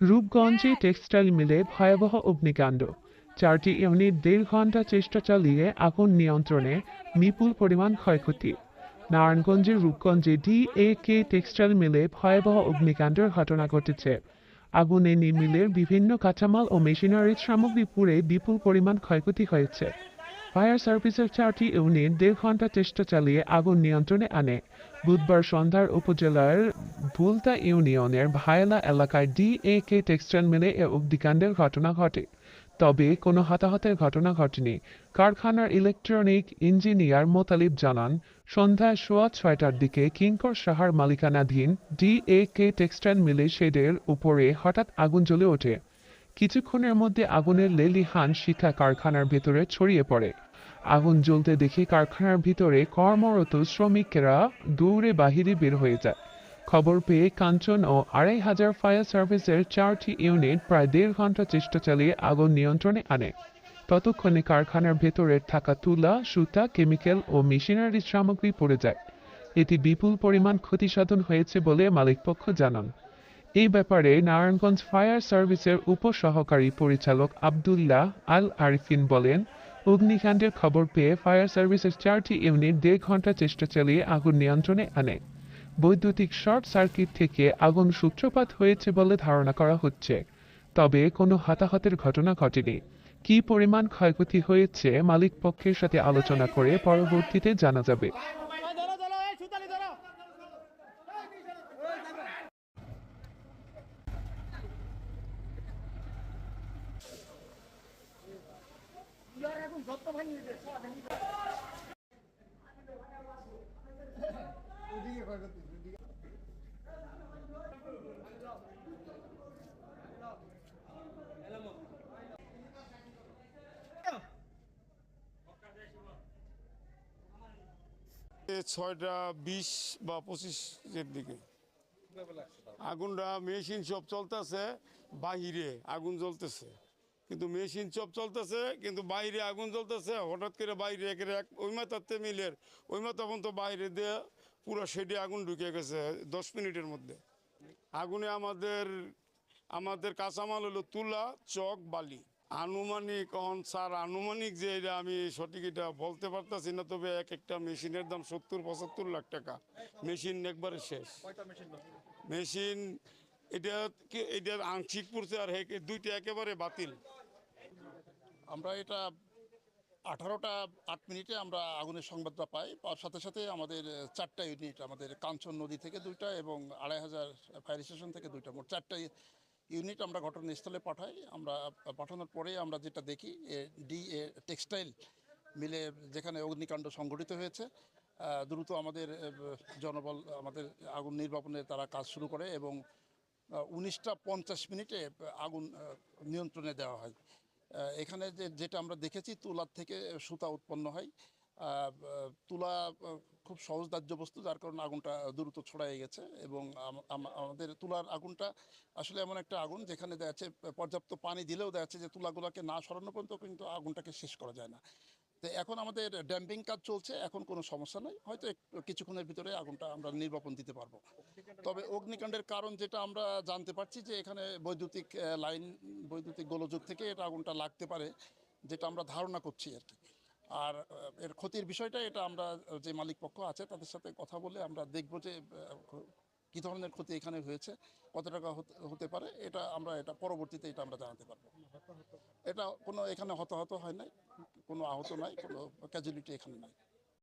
রূপগঞ্জে textile মিলে ভয়াবহ অগ্নিকাণ্ড। 4টি ইউনিট 1.5 ঘণ্টা চেষ্টা চালিয়ে আগুন নিয়ন্ত্রণে, বিপুল পরিমাণ ক্ষয়ক্ষতি। নারায়ণগঞ্জের রূপগঞ্জে ডিএকে টেক্সটাইল মিলে ভয়াবহ অগ্নিকাণ্ডের ঘটনা ঘটেছে। আগুনে মিলের বিভিন্ন কাঁচামাল ও মেশিনারিজ সামগ্রী পুড়ে বিপুল পরিমাণ ক্ষয়ক্ষতি হয়েছে। ফায়ার সার্ভিসের 4টি ইউনিট 1.5 ঘণ্টা চেষ্টা চালিয়ে আগুন নিয়ন্ত্রণে আনে। বুধবার সন্ধ্যার উপজেলার ভুলতা ইউনিয়নের ভায়লা এলাকায় ডিএকে টেক্সটাইল মিলে এ অগ্নিকাণ্ডের ঘটনা ঘটে। তবে কোনো হতাহতের ঘটনা ঘটেনি। কারখানার ইলেকট্রনিক ইঞ্জিনিয়ার মোতালিব জানান, সন্ধ্যায় সোয়া 6টার দিকে কিঙ্কর সাহার মালিকানাধীন ডিএকে টেক্সটাইল মিলে শেডের উপরে হঠাৎ আগুন জ্বলে ওঠে। কিছুক্ষণের মধ্যে আগুনের লেলিহান শিখা কারখানার ভেতরে ছড়িয়ে পড়ে। আগুন জ্বলতে দেখে কারখানার ভিতরে কর্মরত শ্রমিকেরা দৌড়ে বাহিরে বের হয়ে যায়। খবর পেয়ে কাঞ্চন ও 2,500 ফায়ার সার্ভিসের 4টি ইউনিট প্রায় 1.5 ঘণ্টা চেষ্টা চালিয়ে আগুন নিয়ন্ত্রণে আনে। ততক্ষণে কারখানার ভেতরে থাকা তুলা, সুতা, কেমিক্যাল ও মেশিনারি সামগ্রী পড়ে যায়। এতে বিপুল পরিমাণ ক্ষতিসাধন হয়েছে বলে মালিকপক্ষ জানান। এই ব্যাপারে নারায়ণগঞ্জ ফায়ার সার্ভিসের উপসহকারী পরিচালক আবদুল্লাহ আল আরিফিন বলেন, অগ্নিকাণ্ডের খবর পেয়ে ফায়ার সার্ভিসের 4টি ইউনিট 1.5 ঘণ্টা চেষ্টা চালিয়ে আগুন নিয়ন্ত্রণে আনে। বৈদ্যুতিক শর্ট সার্কিট থেকে আগুন সূত্রপাত হয়েছে বলে ধারণা করা হচ্ছে। তবে কোনো হতাহতের ঘটনা ঘটেনি। কী পরিমাণ ক্ষয়ক্ষতি হয়েছে মালিক পক্ষের সাথে আলোচনা করে পরবর্তীতে জানা যাবে। 6টা 20 বা 25-এর দিকে আগুনটা মেশিন সব চলতেছে, বাহিরে আগুন জ্বলতেছে, কিন্তু মেশিন সব চলতেছে কিন্তু বাইরে আগুন জ্বলতেছে। হঠাৎ করে বাইরে ওই মাথাতে মিলের ওই মাথা পর্যন্ত বাইরে দিয়ে পুরো শেডে আগুন ঢুকে গেছে 10 মিনিটের মধ্যে। আগুনে আমাদের কাঁচামাল হলো তুলা, চক, বালি। আনুমানিক স্যার আনুমানিক যে এটা আমি সঠিক এটা বলতে পারতাছি না, তবে এক একটা মেশিনের দাম 70-75 লাখ টাকা। মেশিন একবারে শেষ। মেশিন এটার আংশিক পড়ছে আর দুইটা একেবারে বাতিল। আমরা এটা 18টা 8 মিনিটে আমরা আগুনের সংবাদটা পাই। পাওয়ার সাথে সাথে আমাদের 4টা ইউনিট, আমাদের কাঞ্চন নদী থেকে 2টা এবং 2,500 ফায়ার স্টেশন থেকে 2টা, মোট 4টা ইউনিট আমরা ঘটনাস্থলে পাঠাই। আমরা পাঠানোর পরে আমরা যেটা দেখি, ডিএ টেক্সটাইল মিলে যেখানে অগ্নিকাণ্ড সংঘটিত হয়েছে, দ্রুত আমাদের জনবল আমাদের আগুন নির্বাপনে তারা কাজ শুরু করে এবং 19টা 50 মিনিটে আগুন নিয়ন্ত্রণে দেওয়া হয়। এখানে যেটা আমরা দেখেছি, তুলার থেকে সুতা উৎপন্ন হয়। তুলা খুব সহজদাহ্য বস্তু, যার কারণে আগুনটা দ্রুত ছড়াই গেছে এবং আমাদের তুলার আগুনটা আসলে এমন একটা আগুন যেখানে দেখা যাচ্ছে পর্যাপ্ত পানি দিলেও দেখা যাচ্ছে যে তুলাগুলোকে না সরানো পর্যন্ত কিন্তু আগুনটাকে শেষ করা যায় না। তো এখন আমাদের ড্যাম্পিং কাজ চলছে, এখন কোনো সমস্যা নেই, হয়তো কিছুক্ষণের ভিতরে আগুনটা আমরা নির্বাপন দিতে পারবো। তবে অগ্নিকাণ্ডের কারণ যেটা আমরা জানতে পারছি যে এখানে বৈদ্যুতিক লাইন, বৈদ্যুতিক গোলযোগ থেকে এটা আগুনটা লাগতে পারে, যেটা আমরা ধারণা করছি আর কি। আর এর ক্ষতির বিষয়টা এটা আমরা যে মালিক পক্ষ আছে তাদের সাথে কথা বলে আমরা দেখব যে কী ধরনের ক্ষতি এখানে হয়েছে, কত টাকা হতে পারে, এটা পরবর্তীতে এটা আমরা জানাতে পারবো। এটা কোনো এখানে হতাহত হয় নাই, কোনো আহত নাই, কোনো ক্যাজুয়ালিটি এখানে নাই।